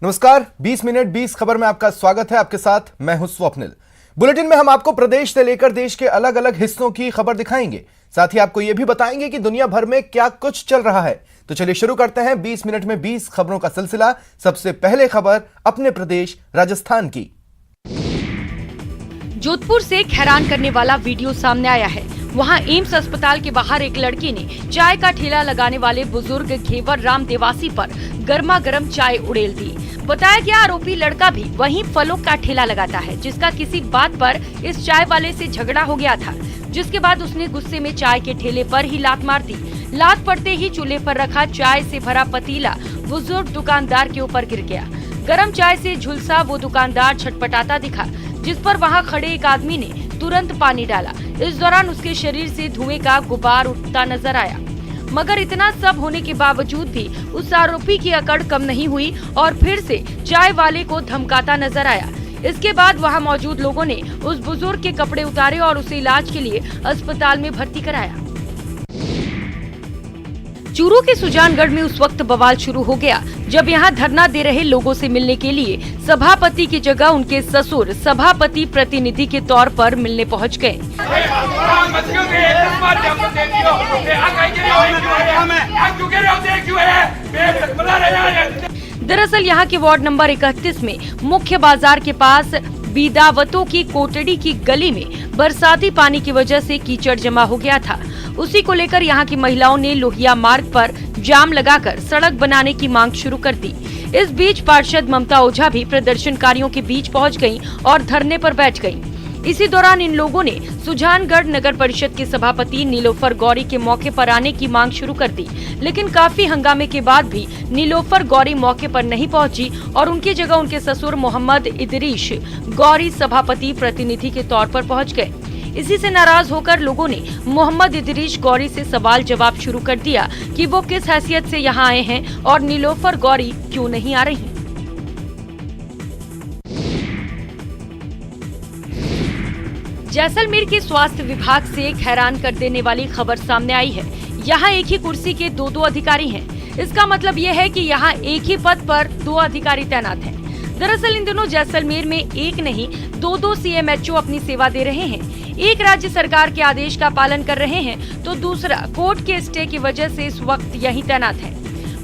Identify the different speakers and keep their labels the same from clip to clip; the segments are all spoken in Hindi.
Speaker 1: नमस्कार, 20 मिनट 20 खबर में आपका स्वागत है। आपके साथ मैं हूं स्वप्निल। बुलेटिन में हम आपको प्रदेश से लेकर देश के अलग अलग हिस्सों की खबर दिखाएंगे। साथ ही आपको यह भी बताएंगे कि दुनिया भर में क्या कुछ चल रहा है। तो चलिए शुरू करते हैं 20 मिनट में 20 खबरों का सिलसिला। सबसे पहले खबर अपने प्रदेश राजस्थान की।
Speaker 2: जोधपुर से एक हैरान करने वाला वीडियो सामने आया है। वहां एम्स अस्पताल के बाहर एक लड़की ने चाय का ठेला लगाने वाले बुजुर्ग घेवर राम देवासी पर गर्मा गर्म चाय उड़ेल दी। बताया गया आरोपी लड़का भी वहीं फलों का ठेला लगाता है, जिसका किसी बात पर इस चाय वाले से झगड़ा हो गया था, जिसके बाद उसने गुस्से में चाय के ठेले पर ही लात मार दी। लात पड़ते ही चूल्हे पर रखा चाय से भरा पतीला बुजुर्ग दुकानदार के ऊपर गिर गया। गर्म चाय से झुलसा वो दुकानदार छटपटाता दिखा, जिस पर वहां खड़े एक आदमी ने तुरंत पानी डाला। इस दौरान उसके शरीर से धुएं का गुबार उठता नजर आया, मगर इतना सब होने के बावजूद भी उस आरोपी की अकड़ कम नहीं हुई और फिर से चाय वाले को धमकाता नजर आया। इसके बाद वहां मौजूद लोगों ने उस बुजुर्ग के कपड़े उतारे और उसे इलाज के लिए अस्पताल में भर्ती कराया। चूरू के सुजानगढ़ में उस वक्त बवाल शुरू हो गया जब यहां धरना दे रहे लोगों से मिलने के लिए सभापति की जगह उनके ससुर सभापति प्रतिनिधि के तौर पर मिलने पहुंच गए। दरअसल यहां के वार्ड नंबर 31 में मुख्य बाजार के पास बीदावतों की कोटड़ी की गली में बरसाती पानी की वजह से कीचड़ जमा हो गया था। उसी को लेकर यहां की महिलाओं ने लोहिया मार्ग पर जाम लगाकर सड़क बनाने की मांग शुरू कर दी। इस बीच पार्षद ममता ओझा भी प्रदर्शनकारियों के बीच पहुंच गयीं और धरने पर बैठ गयीं। इसी दौरान इन लोगों ने सुजानगढ़ नगर परिषद के सभापति नीलोफर गौरी के मौके पर आने की मांग शुरू कर दी, लेकिन काफी हंगामे के बाद भी नीलोफर गौरी मौके पर नहीं पहुंची और उनकी जगह उनके ससुर मोहम्मद इदरीश गौरी सभापति प्रतिनिधि के तौर पर पहुंच गए। इसी से नाराज होकर लोगों ने मोहम्मद इदरीश गौरी से सवाल जवाब शुरू कर दिया कि वो किस हैसियत से यहाँ आए हैं और नीलोफर गौरी क्यों नहीं आ रही। जैसलमेर के स्वास्थ्य विभाग से एक हैरान कर देने वाली खबर सामने आई है। यहाँ एक ही कुर्सी के दो अधिकारी हैं। इसका मतलब ये है कि यहाँ एक ही पद पर 2 अधिकारी तैनात हैं। दरअसल इन दिनों जैसलमेर में एक नहीं 2 CMHO अपनी सेवा दे रहे हैं। एक राज्य सरकार के आदेश का पालन कर रहे हैं तो दूसरा कोर्ट के स्टे की वजह से इस वक्त यहीं तैनात है।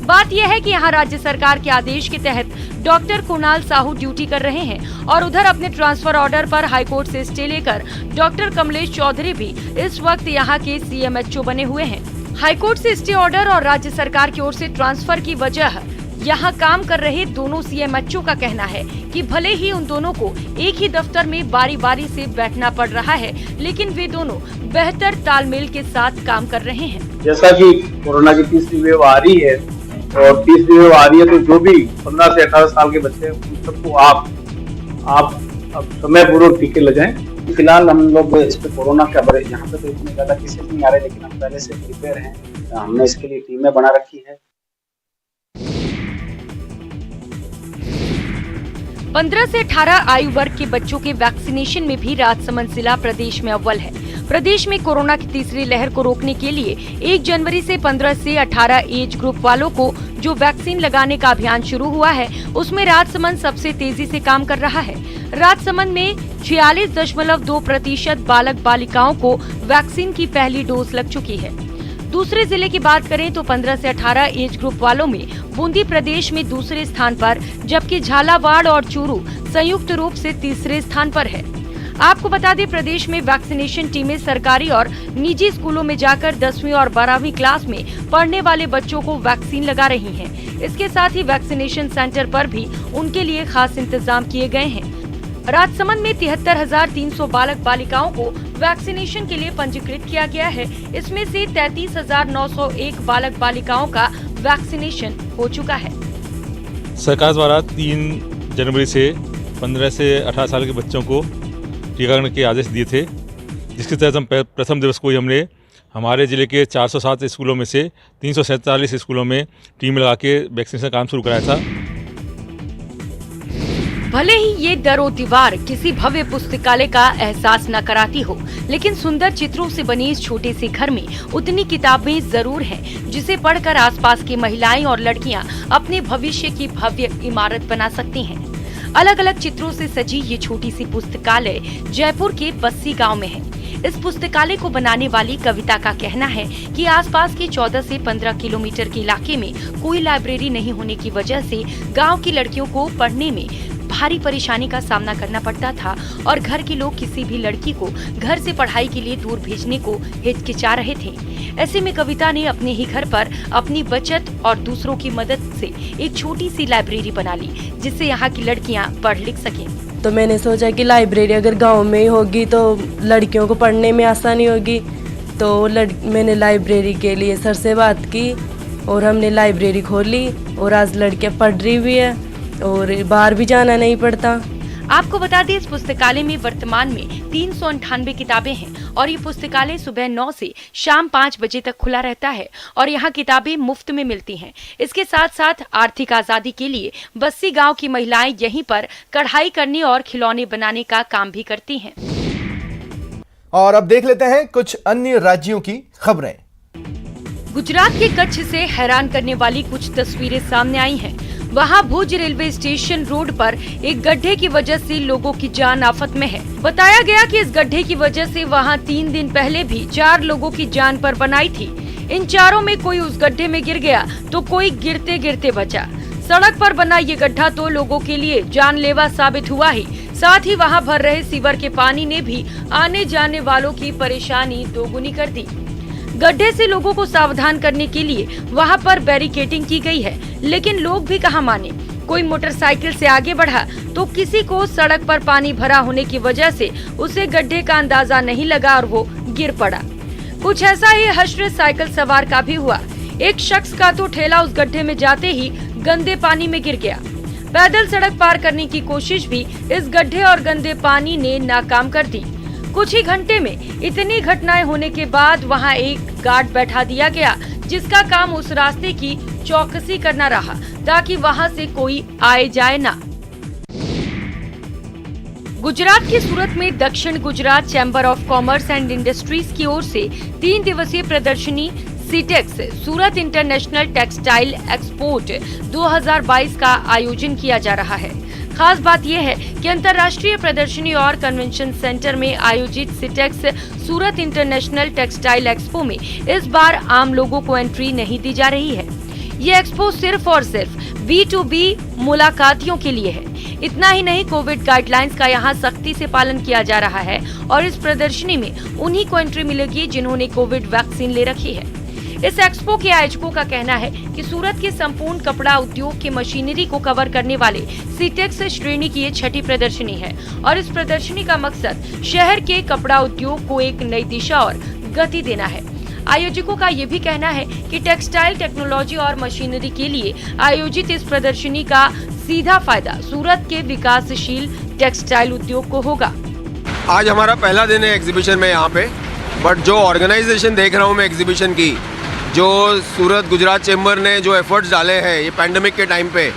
Speaker 2: बात यह है कि यहाँ राज्य सरकार के आदेश के तहत डॉक्टर कुणाल साहू ड्यूटी कर रहे हैं और उधर अपने ट्रांसफर ऑर्डर पर हाईकोर्ट से स्टे लेकर डॉक्टर कमलेश चौधरी भी इस वक्त यहाँ के CMHO बने हुए हैं। हाईकोर्ट से स्टे ऑर्डर और राज्य सरकार की ओर से ट्रांसफर की वजह यहाँ काम कर रहे दोनों CMHO का कहना है कि भले ही उन दोनों को एक ही दफ्तर में बारी बारी से बैठना पड़ रहा है, लेकिन वे दोनों बेहतर तालमेल के साथ काम कर रहे हैं।
Speaker 3: जैसा कि कोरोना की तीसरी वेव आ रही है और तीसरी वेव आ रही है, तो जो भी 15 से 18 साल के बच्चे हैं उन सबको आप अब समय पूर्वक टीके लगाएं। फिलहाल हम लोग इस पे कोरोना के बारे यहाँ पे तो इतने ज्यादा केसेस नहीं आ रहे, लेकिन हम पहले से प्रिपेयर हैं। हमने इसके लिए टीमें बना रखी है।
Speaker 2: 15 से 18 आयु वर्ग के बच्चों के वैक्सीनेशन में भी राजसमंद जिला प्रदेश में अव्वल है। प्रदेश में कोरोना की तीसरी लहर को रोकने के लिए 1 जनवरी से 15 से 18 एज ग्रुप वालों को जो वैक्सीन लगाने का अभियान शुरू हुआ है, उसमें राजसमंद सबसे तेजी से काम कर रहा है। राजसमंद में 46.2% बालक बालिकाओं को वैक्सीन की पहली डोज लग चुकी है। दूसरे जिले की बात करें तो 15 से 18 एज ग्रुप वालों में बूंदी प्रदेश में दूसरे स्थान पर, जबकि झालावाड़ और चूरू संयुक्त रूप से तीसरे स्थान पर है। आपको बता दें, प्रदेश में वैक्सीनेशन टीमें सरकारी और निजी स्कूलों में जाकर 10वीं और 12वीं क्लास में पढ़ने वाले बच्चों को वैक्सीन लगा रही हैं। इसके साथ ही वैक्सीनेशन सेंटर पर भी उनके लिए खास इंतजाम किए गए हैं। राजसमंद में 73,300 बालक बालिकाओं को वैक्सीनेशन के लिए पंजीकृत किया गया है। इसमें से 33,901 बालक बालिकाओं का वैक्सीनेशन हो चुका है।
Speaker 4: सरकार द्वारा 3 जनवरी से 15 से 18 साल के बच्चों को टीकाकरण के आदेश दिए थे, जिसके तहत हम प्रथम दिवस को ही हमने हमारे ज़िले के 407 स्कूलों में से 347 स्कूलों में टीम लगा के वैक्सीनेशन का काम शुरू कराया था।
Speaker 2: भले ही ये दरो दीवार किसी भव्य पुस्तकालय का एहसास न कराती हो, लेकिन सुंदर चित्रों से बने इस छोटे से घर में उतनी किताबें जरूर हैं, जिसे पढ़कर आसपास की महिलाएं और लड़कियां अपने भविष्य की भव्य इमारत बना सकती हैं। अलग अलग चित्रों से सजी ये छोटी सी पुस्तकालय जयपुर के बस्सी गांव में है। इस पुस्तकालय को बनाने वाली कविता का कहना है कि आसपास के 14 से 15 किलोमीटर के इलाके में कोई लाइब्रेरी नहीं होने की वजह से गांव की लड़कियों को पढ़ने में भारी परेशानी का सामना करना पड़ता था और घर के लोग किसी भी लड़की को घर से पढ़ाई के लिए दूर भेजने को हिचकिचा रहे थे। ऐसे में कविता ने अपने ही घर पर अपनी बचत और दूसरों की मदद से एक छोटी सी लाइब्रेरी बना ली, जिससे यहाँ की लड़कियाँ पढ़ लिख सकें।
Speaker 5: तो मैंने सोचा कि लाइब्रेरी अगर गांव में ही होगी तो लड़कियों को पढ़ने में आसानी होगी। तो मैंने लाइब्रेरी के लिए सर से बात की और हमने लाइब्रेरी खोली और आज लड़कियां पढ़ रही हुई है और बाहर भी जाना नहीं पड़ता।
Speaker 2: आपको बता दें, इस पुस्तकालय में वर्तमान में 398 किताबें हैं और ये पुस्तकालय सुबह 9 से शाम 5 बजे तक खुला रहता है और यहाँ किताबें मुफ्त में मिलती हैं। इसके साथ साथ आर्थिक आजादी के लिए बस्सी गांव की महिलाएं यहीं पर कढ़ाई करने और खिलौने बनाने का काम भी करती हैं।
Speaker 1: और अब देख लेते हैं कुछ अन्य राज्यों की खबरें।
Speaker 2: गुजरात के कच्छ से हैरान करने वाली कुछ तस्वीरें सामने आई हैं। वहां भुज रेलवे स्टेशन रोड पर एक गड्ढे की वजह से लोगों की जान आफत में है। बताया गया कि इस गड्ढे की वजह से वहां 3 दिन पहले भी 4 लोगों की जान पर बनाई थी। इन चारों में कोई उस गड्ढे में गिर गया तो कोई गिरते गिरते बचा। सड़क पर बना ये गड्ढा तो लोगों के लिए जानलेवा साबित हुआ ही, साथ ही वहां भर रहे सीवर के पानी ने भी आने जाने वालों की परेशानी दोगुनी कर दी। गड्ढे से लोगों को सावधान करने के लिए वहां पर बैरिकेडिंग की गई है, लेकिन लोग भी कहां माने। कोई मोटरसाइकिल से आगे बढ़ा तो किसी को सड़क पर पानी भरा होने की वजह से उसे गड्ढे का अंदाजा नहीं लगा और वो गिर पड़ा। कुछ ऐसा ही हश्र साइकिल सवार का भी हुआ। एक शख्स का तो ठेला उस गड्ढे में जाते ही गंदे पानी में गिर गया। पैदल सड़क पार करने की कोशिश भी इस गड्ढे और गंदे पानी ने नाकाम कर दी। कुछ ही घंटे में इतनी घटनाएं होने के बाद वहां एक गार्ड बैठा दिया गया, जिसका काम उस रास्ते की चौकसी करना रहा ताकि वहां से कोई आए जाए ना। गुजरात के सूरत में दक्षिण Gujarat chamber of commerce and industries की ओर से 3 दिवसीय प्रदर्शनी सीटेक्स सूरत इंटरनेशनल टेक्सटाइल एक्सपोर्ट 2022 का आयोजन किया जा रहा है। खास बात यह है कि अंतर्राष्ट्रीय प्रदर्शनी और कन्वेंशन सेंटर में आयोजित सीटेक्स सूरत इंटरनेशनल टेक्सटाइल एक्सपो में इस बार आम लोगों को एंट्री नहीं दी जा रही है। ये एक्सपो सिर्फ और सिर्फ B2B मुलाकातियों के लिए है। इतना ही नहीं, कोविड गाइडलाइंस का यहाँ सख्ती से पालन किया जा रहा है और इस प्रदर्शनी में उन्हीं को एंट्री मिलेगी जिन्होंने कोविड वैक्सीन ले रखी है। इस एक्सपो के आयोजकों का कहना है कि सूरत के संपूर्ण कपड़ा उद्योग के मशीनरी को कवर करने वाले सीटेक्स श्रेणी की ये 6ठी प्रदर्शनी है और इस प्रदर्शनी का मकसद शहर के कपड़ा उद्योग को एक नई दिशा और गति देना है। आयोजकों का ये भी कहना है कि टेक्सटाइल टेक्नोलॉजी और मशीनरी के लिए आयोजित इस प्रदर्शनी का सीधा फायदा सूरत के विकासशील टेक्सटाइल उद्योग को होगा।
Speaker 6: आज हमारा पहला दिन है एग्जीबिशन में यहाँ पे, बट जो ऑर्गेनाइजेशन देख रहा हूँ मैं एग्जीबिशन की, जो सूरत गुजरात चैम्बर ने जो एफर्ट्स डाले हैं ये पैंडेमिक के टाइम पे।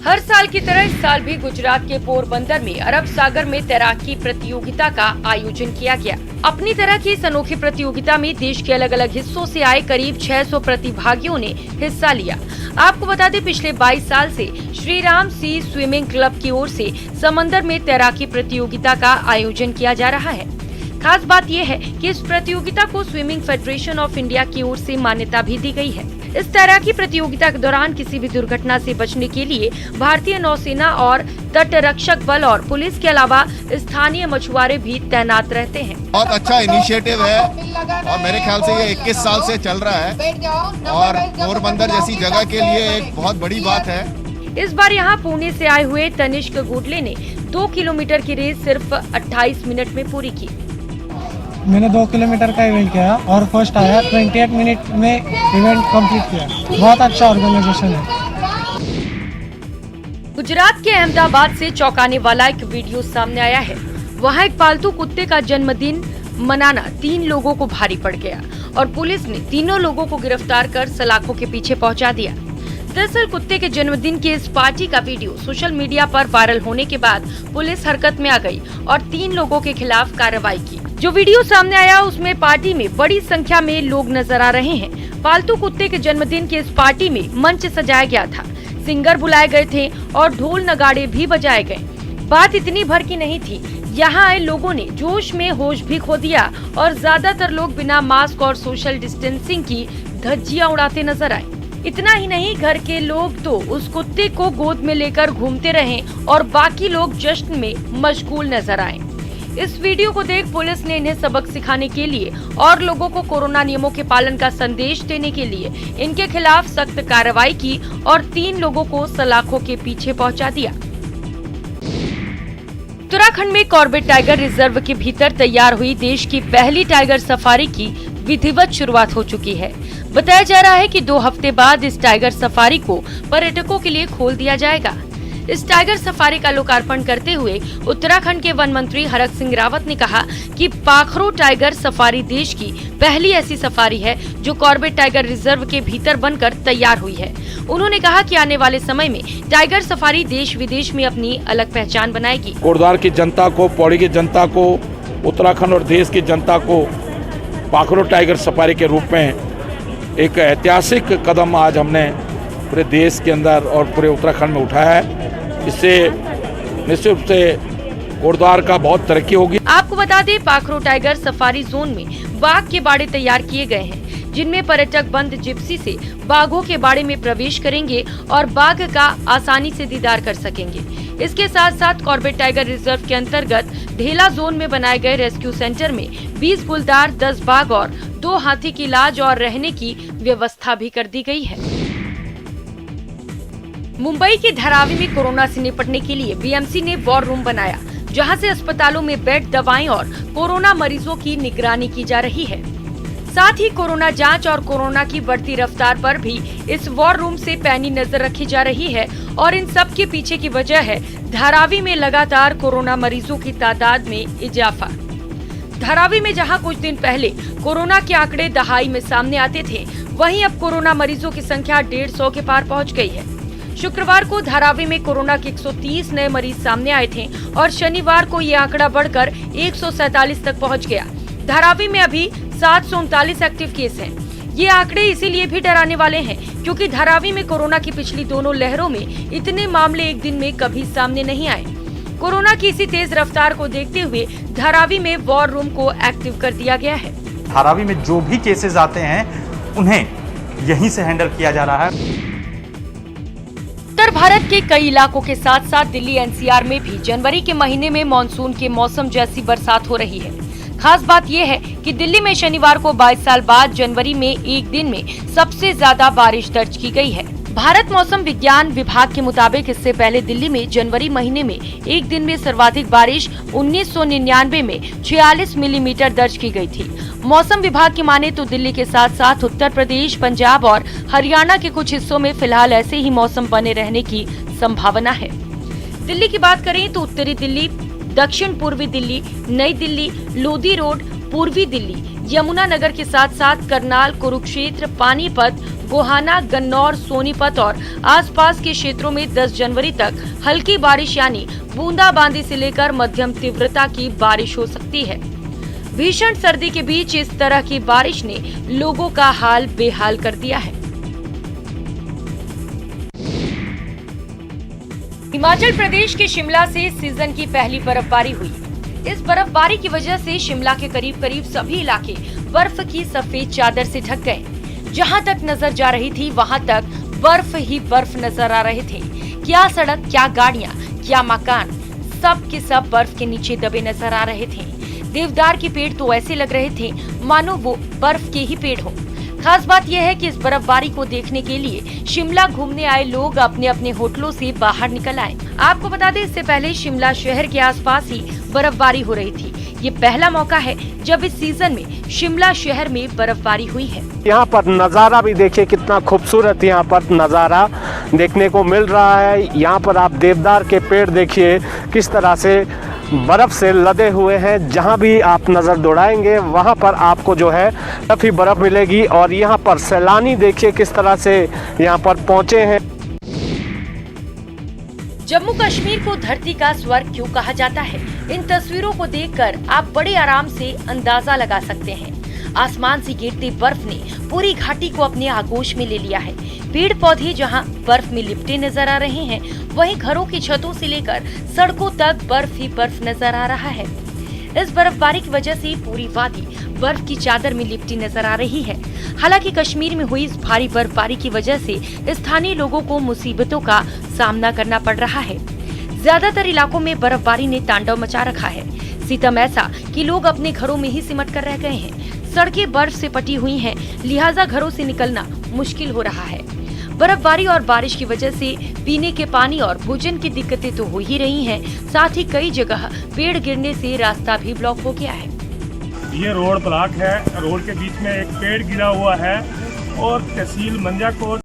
Speaker 2: हर साल की तरह इस साल भी गुजरात के पोरबंदर में अरब सागर में तैराकी प्रतियोगिता का आयोजन किया गया। अपनी तरह की इस अनोखी प्रतियोगिता में देश के अलग अलग हिस्सों से आए करीब 600 प्रतिभागियों ने हिस्सा लिया। आपको बता दें, पिछले 22 साल से श्री राम सी स्विमिंग क्लब की ओर से समंदर में तैराकी प्रतियोगिता का आयोजन किया जा रहा है। खास बात यह है कि इस प्रतियोगिता को स्विमिंग फेडरेशन ऑफ इंडिया की ओर से मान्यता भी दी गई है। इस तैराकी प्रतियोगिता के दौरान किसी भी दुर्घटना से बचने के लिए भारतीय नौसेना और तटरक्षक बल और पुलिस के अलावा स्थानीय मछुआरे भी तैनात रहते हैं।
Speaker 7: बहुत अच्छा इनिशिएटिव है और मेरे ख्याल से ये 21 साल से चल रहा है और पोरबंदर जैसी जगह के लिए एक बहुत बड़ी बात है।
Speaker 2: इस बार यहाँ पुणे से आए हुए तनिष्क गुडले ने 2 किलोमीटर की रेस सिर्फ 28 मिनट में पूरी की।
Speaker 8: मैंने 2 किलोमीटर का इवेंट किया और फर्स्ट आया। 28 मिनट में इवेंट कंप्लीट किया। बहुत अच्छा ऑर्गेनाइजेशन है।
Speaker 2: गुजरात के अहमदाबाद से चौंकाने वाला एक वीडियो सामने आया है। वहां एक पालतू कुत्ते का जन्मदिन मनाना 3 लोगों को भारी पड़ गया और पुलिस ने तीनों लोगों को गिरफ्तार कर सलाखों के पीछे पहुंचा दिया। दरअसल कुत्ते के जन्मदिन के इस पार्टी का वीडियो सोशल मीडिया पर वायरल होने के बाद पुलिस हरकत में आ गई और 3 लोगों के खिलाफ कार्रवाई की। जो वीडियो सामने आया उसमें पार्टी में बड़ी संख्या में लोग नजर आ रहे हैं। पालतू कुत्ते के जन्मदिन के इस पार्टी में मंच सजाया गया था, सिंगर बुलाए गए थे और ढोल नगाड़े भी बजाए गए। बात इतनी भर की नहीं थी, यहाँ आए लोगों ने जोश में होश भी खो दिया और ज्यादातर लोग बिना मास्क और सोशल डिस्टेंसिंग की धज्जियां उड़ाते नजर आए। इतना ही नहीं, घर के लोग तो उस कुत्ते को गोद में लेकर घूमते रहे और बाकी लोग जश्न में मशगूल नजर आए। इस वीडियो को देख पुलिस ने इन्हें सबक सिखाने के लिए और लोगों को कोरोना नियमों के पालन का संदेश देने के लिए इनके खिलाफ सख्त कार्रवाई की और 3 लोगों को सलाखों के पीछे पहुंचा दिया। उत्तराखंड में कॉर्बेट टाइगर रिजर्व के भीतर तैयार हुई देश की पहली टाइगर सफारी की विधिवत शुरुआत हो चुकी है। बताया जा रहा है कि 2 हफ्ते बाद इस टाइगर सफारी को पर्यटकों के लिए खोल दिया जाएगा। इस टाइगर सफारी का लोकार्पण करते हुए उत्तराखंड के वन मंत्री हरक सिंह रावत ने कहा कि पाखरो टाइगर सफारी देश की पहली ऐसी सफारी है जो कॉर्बेट टाइगर रिजर्व के भीतर बनकर तैयार हुई है। उन्होंने कहा कि आने वाले समय में टाइगर सफारी देश विदेश में अपनी अलग पहचान बनाएगी।
Speaker 9: कोटद्वार की जनता को, पौड़ी की जनता को, उत्तराखंड और देश की जनता को पाखरो टाइगर सफारी के रूप में एक ऐतिहासिक कदम आज हमने पूरे देश के अंदर और पूरे उत्तराखंड में उठाया है। इससे निश्चित रूप से कोटद्वार का बहुत तरक्की होगी।
Speaker 2: आपको बता दें, पाखरो टाइगर सफारी जोन में बाघ के बाड़े तैयार किए गए हैं जिनमें पर्यटक बंद जिप्सी से बाघों के बाड़े में प्रवेश करेंगे और बाघ का आसानी से दीदार कर सकेंगे। इसके साथ साथ कॉर्बेट टाइगर रिजर्व के अंतर्गत ढेला जोन में बनाए गए रेस्क्यू सेंटर में 20 बुलदार, 10 बाघ और 2 हाथी की इलाज और रहने की व्यवस्था भी कर दी गई है। मुंबई के धारावी में कोरोना से निपटने के लिए बीएमसी ने वॉर रूम बनाया, जहां से अस्पतालों में बेड, दवाएं और कोरोना मरीजों की निगरानी की जा रही है। साथ ही कोरोना जांच और कोरोना की बढ़ती रफ्तार पर भी इस वॉर रूम से पैनी नजर रखी जा रही है और इन सब के पीछे की वजह है धारावी में लगातार कोरोना मरीजों की तादाद में इजाफा। धारावी में जहां कुछ दिन पहले कोरोना के आंकड़े दहाई में सामने आते थे, वहीं अब कोरोना मरीजों की संख्या 150 के पार पहुंच गई है। शुक्रवार को धारावी में कोरोना के 130 नए मरीज सामने आए थे और शनिवार को ये आंकड़ा बढ़कर 147 तक पहुंच गया। धारावी में अभी 739 एक्टिव केस हैं। ये आंकड़े इसीलिए भी डराने वाले हैं क्योंकि धारावी में कोरोना की पिछली दोनों लहरों में इतने मामले एक दिन में कभी सामने नहीं आए। कोरोना की इसी तेज रफ्तार को देखते हुए धारावी में वॉर रूम को एक्टिव कर दिया गया है।
Speaker 10: धारावी में जो भी केसेस आते हैं उन्हें यहीं से हैंडल किया जा रहा है।
Speaker 2: उत्तर भारत के कई इलाकों के साथ साथ दिल्ली एनसीआर में भी जनवरी के महीने में मानसून के मौसम जैसी बरसात हो रही है। खास बात यह है कि दिल्ली में शनिवार को 22 साल बाद जनवरी में एक दिन में सबसे ज्यादा बारिश दर्ज की गई है। भारत मौसम विज्ञान विभाग के मुताबिक इससे पहले दिल्ली में जनवरी महीने में एक दिन में सर्वाधिक बारिश 1999 में 46 मिलीमीटर दर्ज की गई थी। मौसम विभाग की माने तो दिल्ली के साथ साथ उत्तर प्रदेश, पंजाब और हरियाणा के कुछ हिस्सों में फिलहाल ऐसे ही मौसम बने रहने की संभावना है। दिल्ली की बात करें तो उत्तरी दिल्ली, दक्षिण पूर्वी दिल्ली, नई दिल्ली, लोधी रोड, पूर्वी दिल्ली, यमुना नगर के साथ साथ करनाल, कुरुक्षेत्र, पानीपत, गोहाना, गन्नौर, सोनीपत और आसपास के क्षेत्रों में 10 जनवरी तक हल्की बारिश यानी बूंदाबांदी से लेकर मध्यम तीव्रता की बारिश हो सकती है। भीषण सर्दी के बीच इस तरह की बारिश ने लोगों का हाल बेहाल कर दिया है। हिमाचल प्रदेश के शिमला से सीजन की पहली बर्फबारी हुई। इस बर्फबारी की वजह से शिमला के करीब करीब सभी इलाके बर्फ की सफेद चादर से ढक गए। जहां तक नजर जा रही थी वहां तक बर्फ ही बर्फ नजर आ रहे थे। क्या सड़क, क्या गाड़ियां, क्या मकान, सब के सब बर्फ के नीचे दबे नजर आ रहे थे। देवदार के पेड़ तो ऐसे लग रहे थे मानो वो बर्फ के ही पेड़ हो। खास बात यह है कि इस बर्फबारी को देखने के लिए शिमला घूमने आए लोग अपने अपने होटलों से बाहर निकल आए। आपको बता दें, इससे पहले शिमला शहर के आसपास ही बर्फबारी हो रही थी। ये पहला मौका है जब इस सीजन में शिमला शहर में बर्फबारी हुई है।
Speaker 11: यहाँ पर नज़ारा भी देखिए, कितना खूबसूरत यहाँ पर नज़ारा देखने को मिल रहा है। यहाँ पर आप देवदार के पेड़ देखिए किस तरह से बर्फ़ से लदे हुए हैं। जहाँ भी आप नज़र दौड़ाएंगे वहाँ पर आपको जो है बर्फ़ ही बर्फ़ मिलेगी। और यहाँ पर सैलानी देखिए किस तरह से यहाँ पर पहुँचे हैं।
Speaker 2: जम्मू कश्मीर को धरती का स्वर्ग क्यों कहा जाता है? इन तस्वीरों को देखकर आप बड़े आराम से अंदाजा लगा सकते हैं। आसमान से गिरती बर्फ ने पूरी घाटी को अपने आगोश में ले लिया है। पेड़ पौधे जहां बर्फ में लिपटे नजर आ रहे हैं, वहीं घरों की छतों से लेकर सड़कों तक बर्फ ही बर्फ नजर आ रहा है। इस बर्फबारी की वजह से पूरी वादी बर्फ की चादर में लिपटी नजर आ रही है। हालांकि कश्मीर में हुई इस भारी बर्फबारी की वजह से स्थानीय लोगों को मुसीबतों का सामना करना पड़ रहा है। ज्यादातर इलाकों में बर्फबारी ने तांडव मचा रखा है। सितम ऐसा कि लोग अपने घरों में ही सिमट कर रह गए हैं। सड़कें बर्फ से पटी हुई हैं, लिहाजा घरों से निकलना मुश्किल हो रहा है। बर्फबारी और बारिश की वजह से पीने के पानी और भोजन की दिक्कतें तो हो ही रही हैं, साथ ही कई जगह पेड़ गिरने से रास्ता भी ब्लॉक हो गया है।
Speaker 12: ये रोड ब्लॉक है, रोड के बीच में एक पेड़ गिरा हुआ है और तहसील मंजाकोट